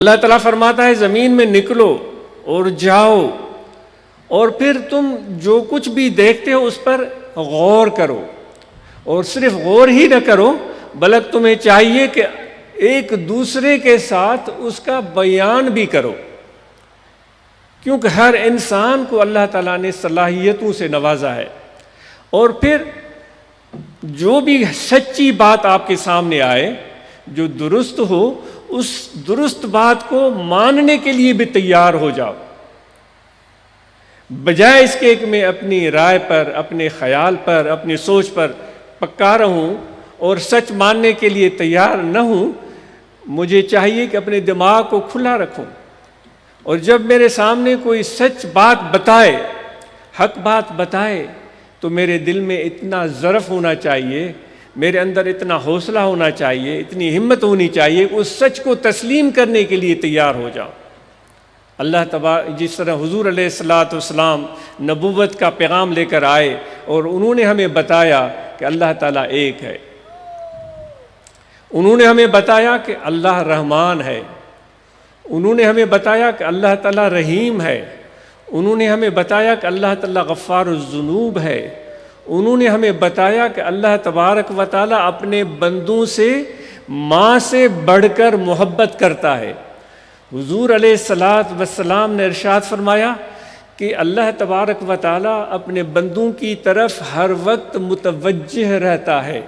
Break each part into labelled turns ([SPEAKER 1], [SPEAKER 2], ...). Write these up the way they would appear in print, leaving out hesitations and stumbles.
[SPEAKER 1] اللہ تعالیٰ فرماتا ہے زمین میں نکلو اور جاؤ، اور پھر تم جو کچھ بھی دیکھتے ہو اس پر غور کرو، اور صرف غور ہی نہ کرو بلکہ تمہیں چاہیے کہ ایک دوسرے کے ساتھ اس کا بیان بھی کرو، کیونکہ ہر انسان کو اللہ تعالیٰ نے صلاحیتوں سے نوازا ہے۔ اور پھر جو بھی سچی بات آپ کے سامنے آئے جو درست ہو، اس درست بات کو ماننے کے لیے بھی تیار ہو جاؤ، بجائے اس کے کہ میں اپنی رائے پر، اپنے خیال پر، اپنی سوچ پر پکا رہوں اور سچ ماننے کے لیے تیار نہ ہوں۔ مجھے چاہیے کہ اپنے دماغ کو کھلا رکھوں، اور جب میرے سامنے کوئی سچ بات بتائے، حق بات بتائے، تو میرے دل میں اتنا ظرف ہونا چاہیے، میرے اندر اتنا حوصلہ ہونا چاہیے، اتنی ہمت ہونی چاہیے کہ اس سچ کو تسلیم کرنے کے لیے تیار ہو جاؤ۔ اللہ تبارک، جس طرح حضور علیہ الصلاۃ والسلام نبوت کا پیغام لے کر آئے اور انہوں نے ہمیں بتایا کہ اللہ تعالیٰ ایک ہے، انہوں نے ہمیں بتایا کہ اللہ رحمان ہے، انہوں نے ہمیں بتایا کہ اللہ تعالیٰ رحیم ہے، انہوں نے ہمیں بتایا کہ اللہ تعالیٰ غفار الذنوب ہے، انہوں نے ہمیں بتایا کہ اللہ تبارک و تعالیٰ اپنے بندوں سے ماں سے بڑھ کر محبت کرتا ہے۔ حضور علیہ الصلاۃ والسلام نے ارشاد فرمایا کہ اللہ تبارک و تعالیٰ اپنے بندوں کی طرف ہر وقت متوجہ رہتا ہے۔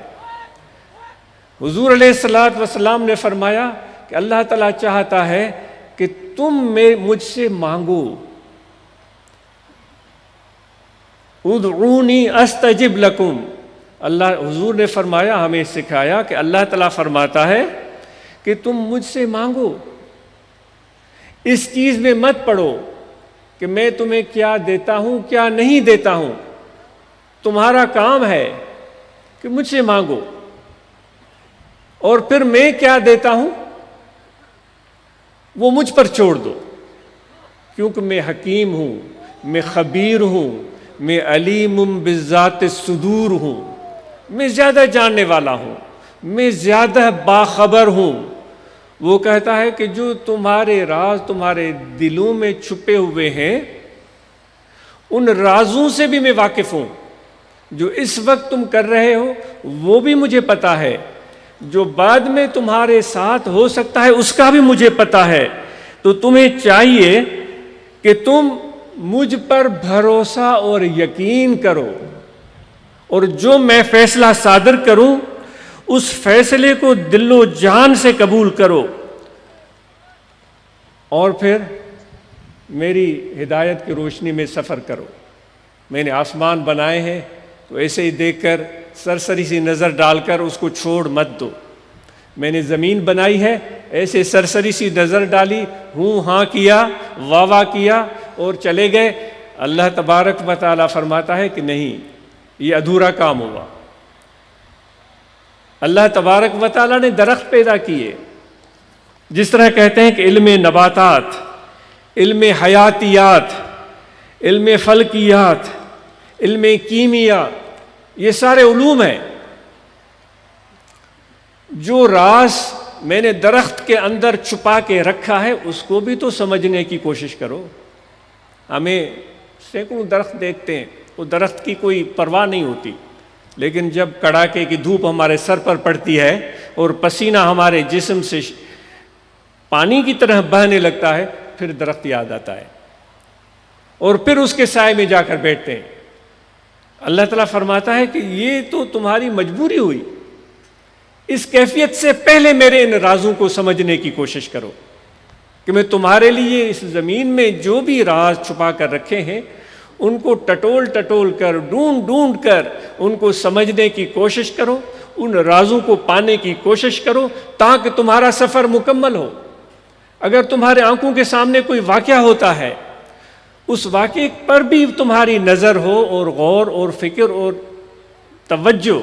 [SPEAKER 1] حضور علیہ الصلاۃ والسلام نے فرمایا کہ اللہ تعالیٰ چاہتا ہے کہ تم مجھ سے مانگو، ادعونی استجب لکم۔ حضور نے فرمایا، ہمیں سکھایا کہ اللہ تعالیٰ فرماتا ہے کہ تم مجھ سے مانگو، اس چیز میں مت پڑو کہ میں تمہیں کیا دیتا ہوں کیا نہیں دیتا ہوں، تمہارا کام ہے کہ مجھ سے مانگو، اور پھر میں کیا دیتا ہوں وہ مجھ پر چھوڑ دو، کیونکہ میں حکیم ہوں، میں خبیر ہوں، میں علیم بذات الصدور ہوں، میں زیادہ جاننے والا ہوں، میں زیادہ باخبر ہوں۔ وہ کہتا ہے کہ جو تمہارے راز تمہارے دلوں میں چھپے ہوئے ہیں، ان رازوں سے بھی میں واقف ہوں، جو اس وقت تم کر رہے ہو وہ بھی مجھے پتا ہے، جو بعد میں تمہارے ساتھ ہو سکتا ہے اس کا بھی مجھے پتا ہے۔ تو تمہیں چاہیے کہ تم مجھ پر بھروسہ اور یقین کرو، اور جو میں فیصلہ صادر کروں اس فیصلے کو دل و جان سے قبول کرو، اور پھر میری ہدایت کی روشنی میں سفر کرو۔ میں نے آسمان بنائے ہیں تو ایسے ہی دیکھ کر سرسری سی نظر ڈال کر اس کو چھوڑ مت دو۔ میں نے زمین بنائی ہے، ایسے سرسری سی نظر ڈالی، ہوں ہاں کیا، واہ واہ کیا اور چلے گئے۔ اللہ تبارک و تعالیٰ فرماتا ہے کہ نہیں، یہ ادھورا کام ہوا۔ اللہ تبارک و تعالیٰ نے درخت پیدا کیے، جس طرح کہتے ہیں کہ علم نباتات، علم حیاتیات، علم فلکیات، علم کیمیا، یہ سارے علوم ہیں۔ جو راز میں نے درخت کے اندر چھپا کے رکھا ہے اس کو بھی تو سمجھنے کی کوشش کرو۔ ہمیں سینکڑوں درخت دیکھتے ہیں، وہ درخت کی کوئی پرواہ نہیں ہوتی، لیکن جب کڑاکے کی دھوپ ہمارے سر پر پڑتی ہے اور پسینہ ہمارے جسم سے پانی کی طرح بہنے لگتا ہے، پھر درخت یاد آتا ہے اور پھر اس کے سائے میں جا کر بیٹھتے ہیں۔ اللہ تعالیٰ فرماتا ہے کہ یہ تو تمہاری مجبوری ہوئی، اس کیفیت سے پہلے میرے ان رازوں کو سمجھنے کی کوشش کرو کہ میں تمہارے لیے اس زمین میں جو بھی راز چھپا کر رکھے ہیں ان کو ٹٹول ٹٹول کر، ڈھونڈ ڈھونڈ کر ان کو سمجھنے کی کوشش کرو، ان رازوں کو پانے کی کوشش کرو تاکہ تمہارا سفر مکمل ہو۔ اگر تمہارے آنکھوں کے سامنے کوئی واقعہ ہوتا ہے، اس واقعے پر بھی تمہاری نظر ہو اور غور اور فکر اور توجہ